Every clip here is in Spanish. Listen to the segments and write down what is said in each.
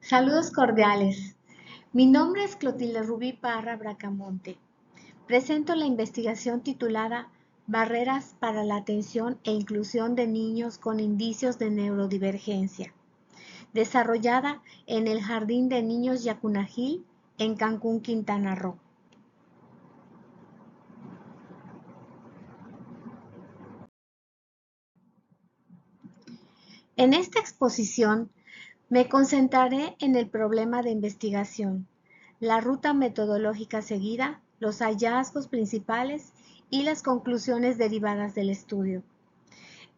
Saludos cordiales. Mi nombre es Clotilde Rubí Parra Bracamonte. Presento la investigación titulada Barreras para la atención e inclusión de niños con indicios de neurodivergencia, desarrollada en el Jardín de Niños Yacunajil, en Cancún, Quintana Roo. En esta exposición me concentraré en el problema de investigación, la ruta metodológica seguida, los hallazgos principales y las conclusiones derivadas del estudio.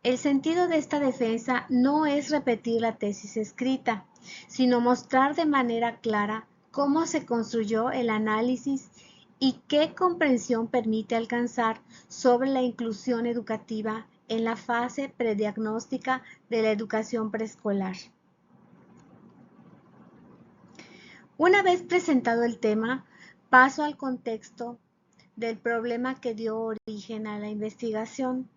El sentido de esta defensa no es repetir la tesis escrita, sino mostrar de manera clara cómo se construyó el análisis y qué comprensión permite alcanzar sobre la inclusión educativa en la fase prediagnóstica de la educación preescolar. Una vez presentado el tema, paso al contexto del problema que dio origen a la investigación.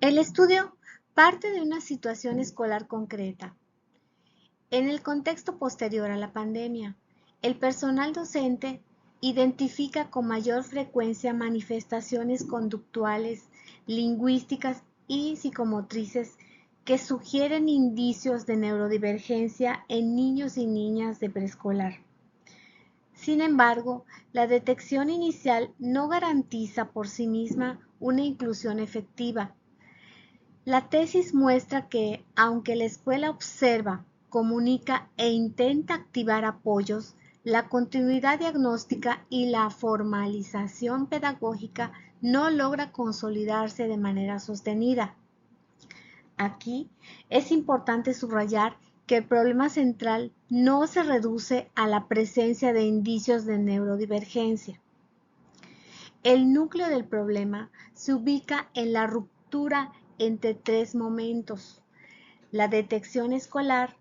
El estudio parte de una situación escolar concreta. En el contexto posterior a la pandemia, el personal docente identifica con mayor frecuencia manifestaciones conductuales, lingüísticas y psicomotrices que sugieren indicios de neurodivergencia en niños y niñas de preescolar. Sin embargo, la detección inicial no garantiza por sí misma una inclusión efectiva. La tesis muestra que, aunque la escuela observa, comunica e intenta activar apoyos, la continuidad diagnóstica y la formalización pedagógica no logra consolidarse de manera sostenida. Aquí es importante subrayar que el problema central no se reduce a la presencia de indicios de neurodivergencia. El núcleo del problema se ubica en la ruptura entre tres momentos: la detección escolar,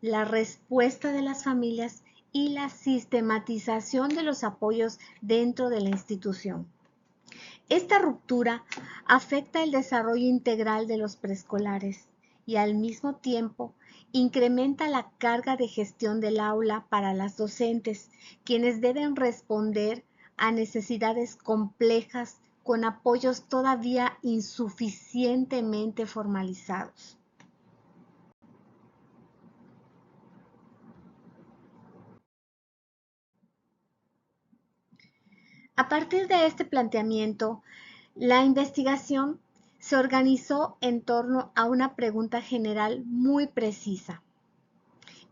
la respuesta de las familias y la sistematización de los apoyos dentro de la institución. Esta ruptura afecta el desarrollo integral de los preescolares y al mismo tiempo incrementa la carga de gestión del aula para las docentes, quienes deben responder a necesidades complejas con apoyos todavía insuficientemente formalizados. A partir de este planteamiento, la investigación se organizó en torno a una pregunta general muy precisa: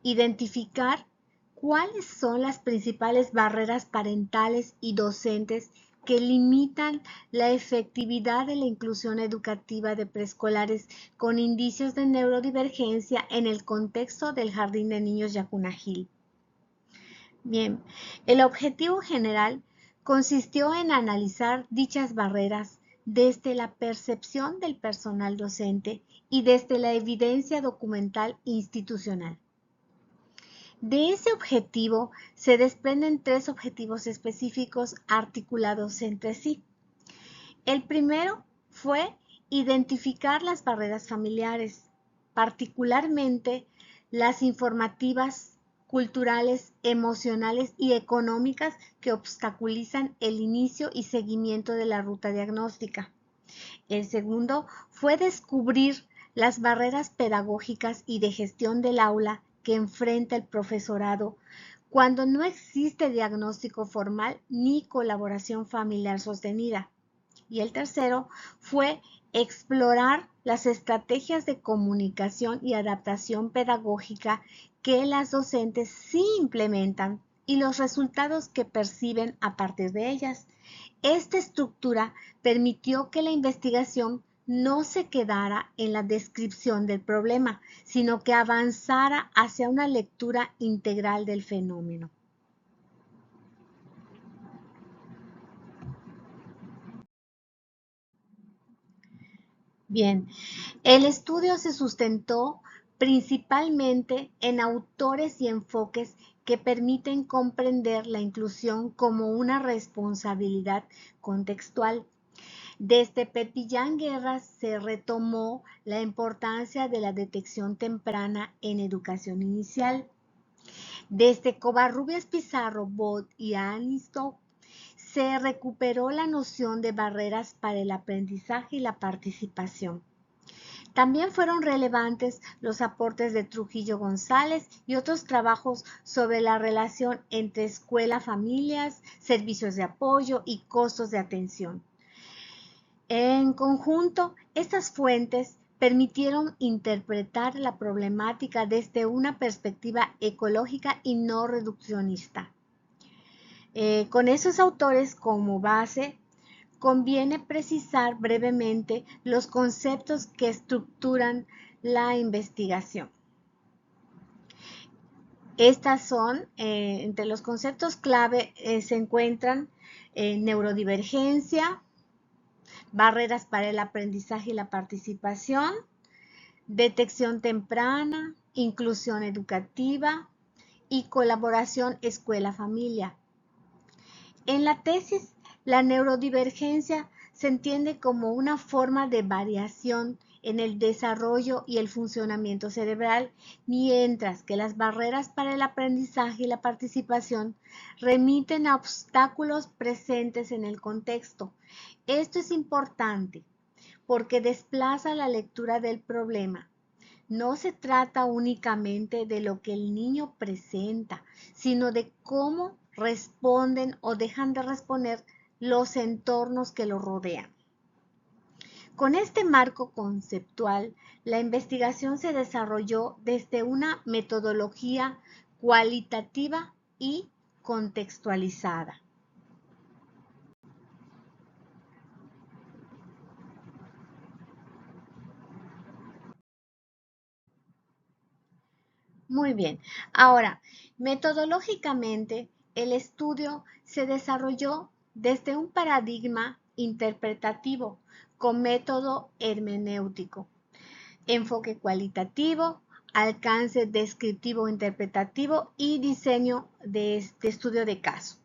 identificar cuáles son las principales barreras parentales y docentes que limitan la efectividad de la inclusión educativa de preescolares con indicios de neurodivergencia en el contexto del Jardín de Niños Yacunajil. Bien, el objetivo general consistió en analizar dichas barreras desde la percepción del personal docente y desde la evidencia documental institucional. De ese objetivo se desprenden tres objetivos específicos articulados entre sí. El primero fue identificar las barreras familiares, particularmente las informativas, culturales, emocionales y económicas que obstaculizan el inicio y seguimiento de la ruta diagnóstica. El segundo fue descubrir las barreras pedagógicas y de gestión del aula que enfrenta el profesorado cuando no existe diagnóstico formal ni colaboración familiar sostenida. Y el tercero fue explorar las estrategias de comunicación y adaptación pedagógica que las docentes sí implementan y los resultados que perciben a partir de ellas. Esta estructura permitió que la investigación no se quedara en la descripción del problema, sino que avanzara hacia una lectura integral del fenómeno. Bien, el estudio se sustentó principalmente en autores y enfoques que permiten comprender la inclusión como una responsabilidad contextual. Desde Pepillán Guerra se retomó la importancia de la detección temprana en educación inicial. Desde Covarrubias Pizarro, Bot y Anisto se recuperó la noción de barreras para el aprendizaje y la participación. También fueron relevantes los aportes de Trujillo González y otros trabajos sobre la relación entre escuela, familias, servicios de apoyo y costos de atención. En conjunto, estas fuentes permitieron interpretar la problemática desde una perspectiva ecológica y no reduccionista. Con esos autores como base, conviene precisar brevemente los conceptos que estructuran la investigación. Estas son, entre los conceptos clave se encuentran neurodivergencia, barreras para el aprendizaje y la participación, detección temprana, inclusión educativa y colaboración escuela-familia. En la tesis, la neurodivergencia se entiende como una forma de variación en el desarrollo y el funcionamiento cerebral, mientras que las barreras para el aprendizaje y la participación remiten a obstáculos presentes en el contexto. Esto es importante porque desplaza la lectura del problema. No se trata únicamente de lo que el niño presenta, sino de cómo responden o dejan de responder los entornos que lo rodean. Con este marco conceptual, la investigación se desarrolló desde una metodología cualitativa y contextualizada. Muy bien. Ahora, metodológicamente, el estudio se desarrolló desde un paradigma interpretativo con método hermenéutico, enfoque cualitativo, alcance descriptivo interpretativo y diseño de estudio de caso.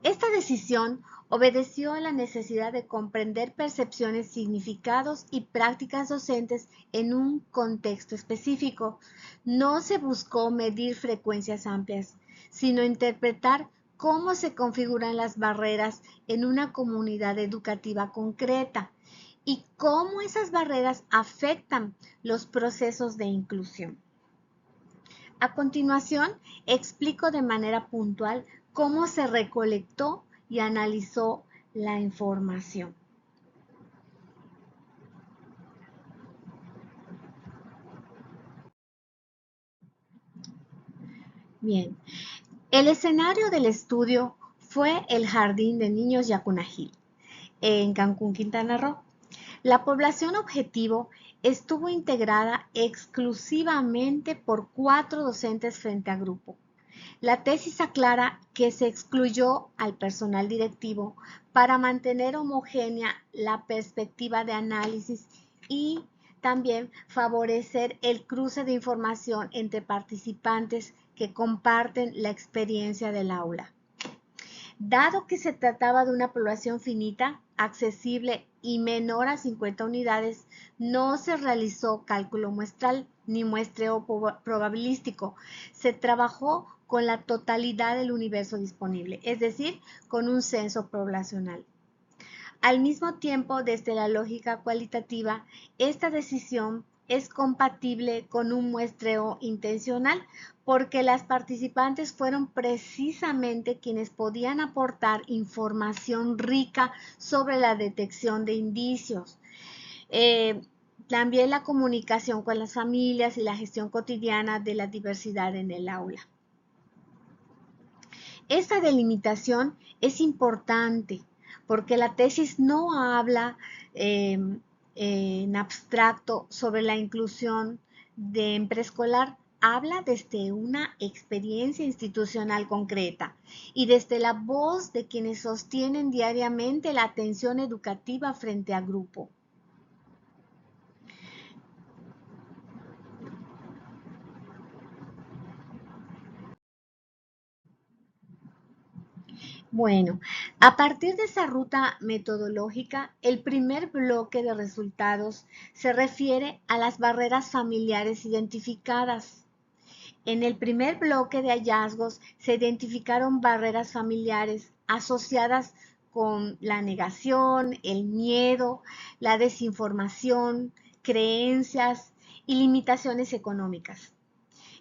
Esta decisión obedeció a la necesidad de comprender percepciones, significados y prácticas docentes en un contexto específico. No se buscó medir frecuencias amplias, sino interpretar cómo se configuran las barreras en una comunidad educativa concreta y cómo esas barreras afectan los procesos de inclusión. A continuación, explico de manera puntual cómo se recolectó y analizó la información. Bien, el escenario del estudio fue el Jardín de Niños Yacunajil, en Cancún, Quintana Roo. La población objetivo estuvo integrada exclusivamente por 4 docentes frente a grupo. La tesis aclara que se excluyó al personal directivo para mantener homogénea la perspectiva de análisis y también favorecer el cruce de información entre participantes que comparten la experiencia del aula. Dado que se trataba de una población finita, accesible y menor a 50 unidades, no se realizó cálculo muestral ni muestreo probabilístico. Se trabajó con la totalidad del universo disponible, es decir, con un censo poblacional. Al mismo tiempo, desde la lógica cualitativa, esta decisión es compatible con un muestreo intencional porque las participantes fueron precisamente quienes podían aportar información rica sobre la detección de indicios. También la comunicación con las familias y la gestión cotidiana de la diversidad en el aula. Esta delimitación es importante porque la tesis no habla en abstracto sobre la inclusión en preescolar, habla desde una experiencia institucional concreta y desde la voz de quienes sostienen diariamente la atención educativa frente a grupo. Bueno, a partir de esa ruta metodológica, el primer bloque de resultados se refiere a las barreras familiares identificadas. En el primer bloque de hallazgos se identificaron barreras familiares asociadas con la negación, el miedo, la desinformación, creencias y limitaciones económicas.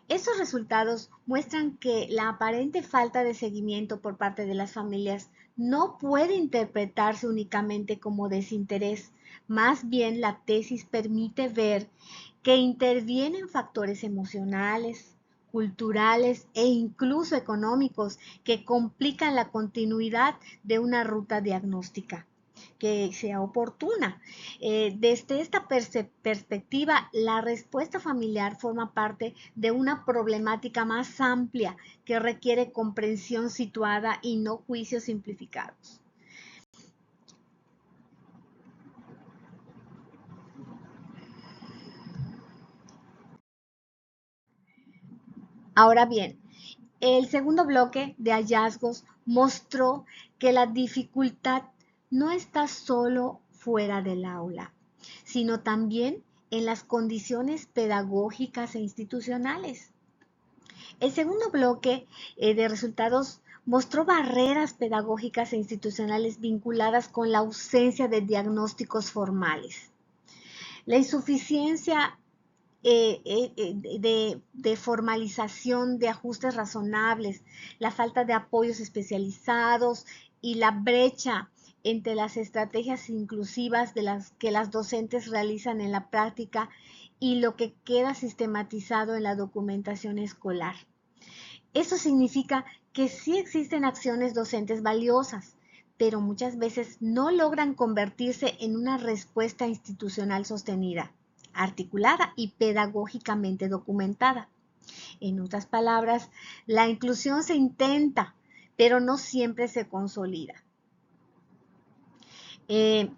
Estos resultados muestran que la aparente falta de seguimiento por parte de las familias no puede interpretarse únicamente como desinterés. Más bien, la tesis permite ver que intervienen factores emocionales, culturales e incluso económicos que complican la continuidad de una ruta diagnóstica que sea oportuna. Desde esta perspectiva, la respuesta familiar forma parte de una problemática más amplia que requiere comprensión situada y no juicios simplificados. Ahora bien, el segundo bloque de hallazgos mostró que la dificultad no está solo fuera del aula, sino también en las condiciones pedagógicas e institucionales. El segundo bloque de resultados mostró barreras pedagógicas e institucionales vinculadas con la ausencia de diagnósticos formales. La insuficiencia de formalización de ajustes razonables, la falta de apoyos especializados y la brecha entre las estrategias inclusivas de las que las docentes realizan en la práctica y lo que queda sistematizado en la documentación escolar. Eso significa que sí existen acciones docentes valiosas, pero muchas veces no logran convertirse en una respuesta institucional sostenida, articulada y pedagógicamente documentada. En otras palabras, la inclusión se intenta, pero no siempre se consolida. Eh,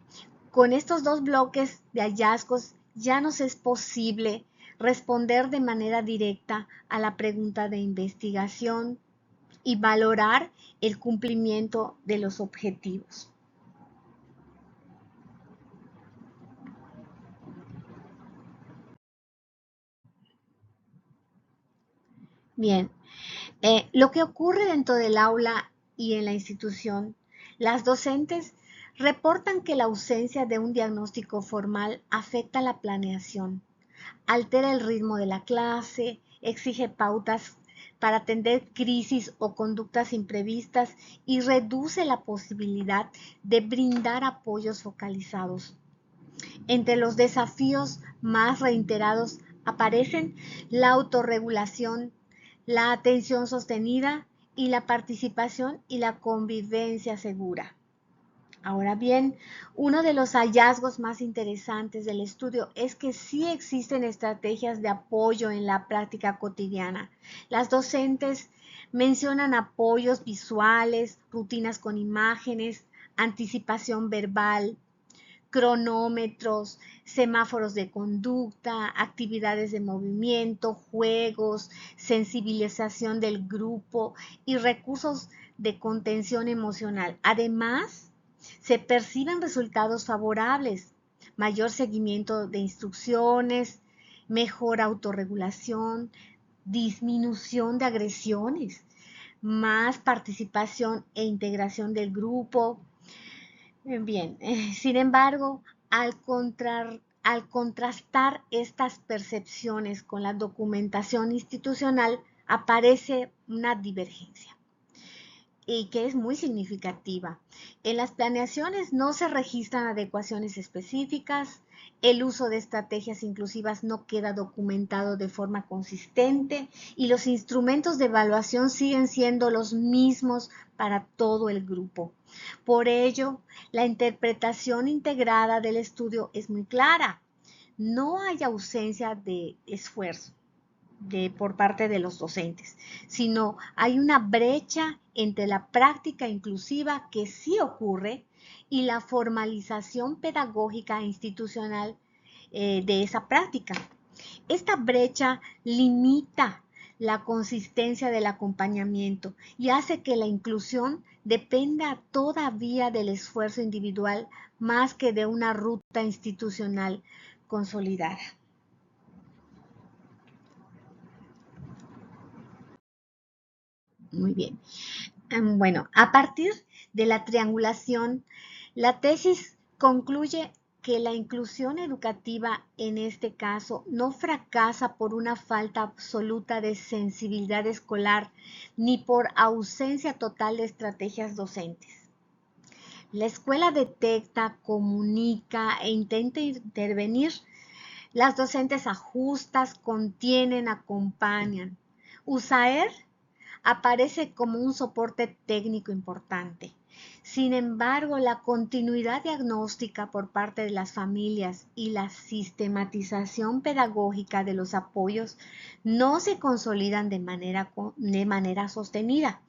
con estos dos bloques de hallazgos ya nos es posible responder de manera directa a la pregunta de investigación y valorar el cumplimiento de los objetivos. Bien, lo que ocurre dentro del aula y en la institución, las docentes reportan que la ausencia de un diagnóstico formal afecta la planeación, altera el ritmo de la clase, exige pautas para atender crisis o conductas imprevistas y reduce la posibilidad de brindar apoyos focalizados. Entre los desafíos más reiterados aparecen la autorregulación, la atención sostenida y la participación y la convivencia segura. Ahora bien, uno de los hallazgos más interesantes del estudio es que sí existen estrategias de apoyo en la práctica cotidiana. Las docentes mencionan apoyos visuales, rutinas con imágenes, anticipación verbal, cronómetros, semáforos de conducta, actividades de movimiento, juegos, sensibilización del grupo y recursos de contención emocional. Además, se perciben resultados favorables, mayor seguimiento de instrucciones, mejor autorregulación, disminución de agresiones, más participación e integración del grupo. Bien, sin embargo, al contrastar estas percepciones con la documentación institucional, aparece una divergencia y que es muy significativa. En las planeaciones no se registran adecuaciones específicas, el uso de estrategias inclusivas no queda documentado de forma consistente y los instrumentos de evaluación siguen siendo los mismos para todo el grupo. Por ello, la interpretación integrada del estudio es muy clara. No hay ausencia de esfuerzo por parte de los docentes, sino hay una brecha entre la práctica inclusiva que sí ocurre y la formalización pedagógica e institucional de esa práctica. Esta brecha limita la consistencia del acompañamiento y hace que la inclusión dependa todavía del esfuerzo individual más que de una ruta institucional consolidada. Muy bien. Bueno, a partir de la triangulación, la tesis concluye que la inclusión educativa en este caso no fracasa por una falta absoluta de sensibilidad escolar ni por ausencia total de estrategias docentes. La escuela detecta, comunica e intenta intervenir. Las docentes ajustan, contienen, acompañan. USAER aparece como un soporte técnico importante. Sin embargo, la continuidad diagnóstica por parte de las familias y la sistematización pedagógica de los apoyos no se consolidan de manera sostenida.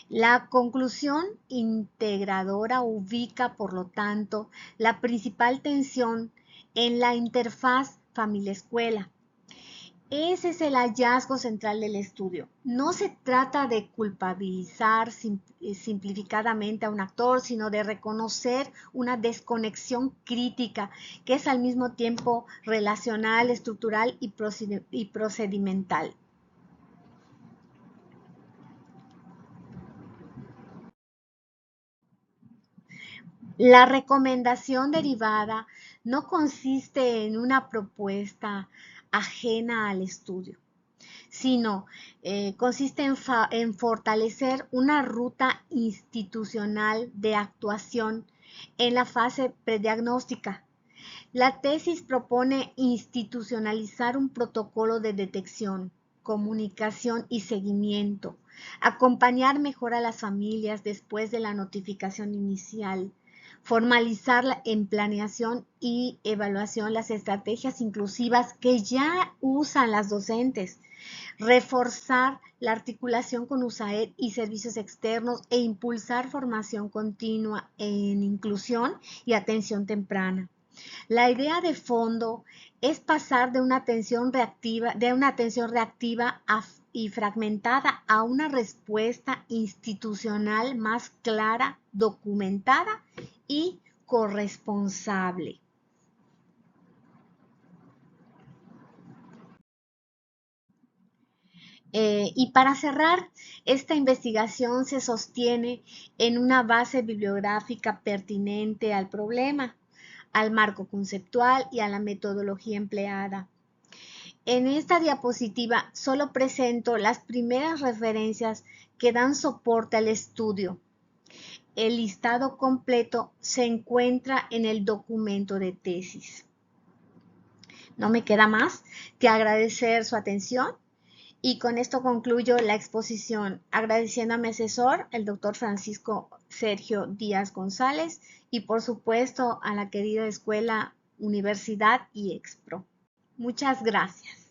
La conclusión integradora ubica, por lo tanto, la principal tensión en la interfaz familia-escuela. Ese es el hallazgo central del estudio. No se trata de culpabilizar simplificadamente a un actor, sino de reconocer una desconexión crítica que es al mismo tiempo relacional, estructural y procedimental. La recomendación derivada no consiste en una propuesta ajena al estudio, sino consiste en fortalecer una ruta institucional de actuación en la fase prediagnóstica. La tesis propone institucionalizar un protocolo de detección, comunicación y seguimiento, acompañar mejor a las familias después de la notificación inicial, formalizar en planeación y evaluación las estrategias inclusivas que ya usan las docentes, reforzar la articulación con USAED y servicios externos e impulsar formación continua en inclusión y atención temprana. La idea de fondo es pasar de una atención reactiva y fragmentada a una respuesta institucional más clara, documentada y corresponsable. Y para cerrar, esta investigación se sostiene en una base bibliográfica pertinente al problema, al marco conceptual y a la metodología empleada. En esta diapositiva solo presento las primeras referencias que dan soporte al estudio. El listado completo se encuentra en el documento de tesis. No me queda más que agradecer su atención y con esto concluyo la exposición, agradeciendo a mi asesor, el doctor Francisco Sergio Díaz González, y por supuesto a la querida escuela, universidad y Expro. Muchas gracias.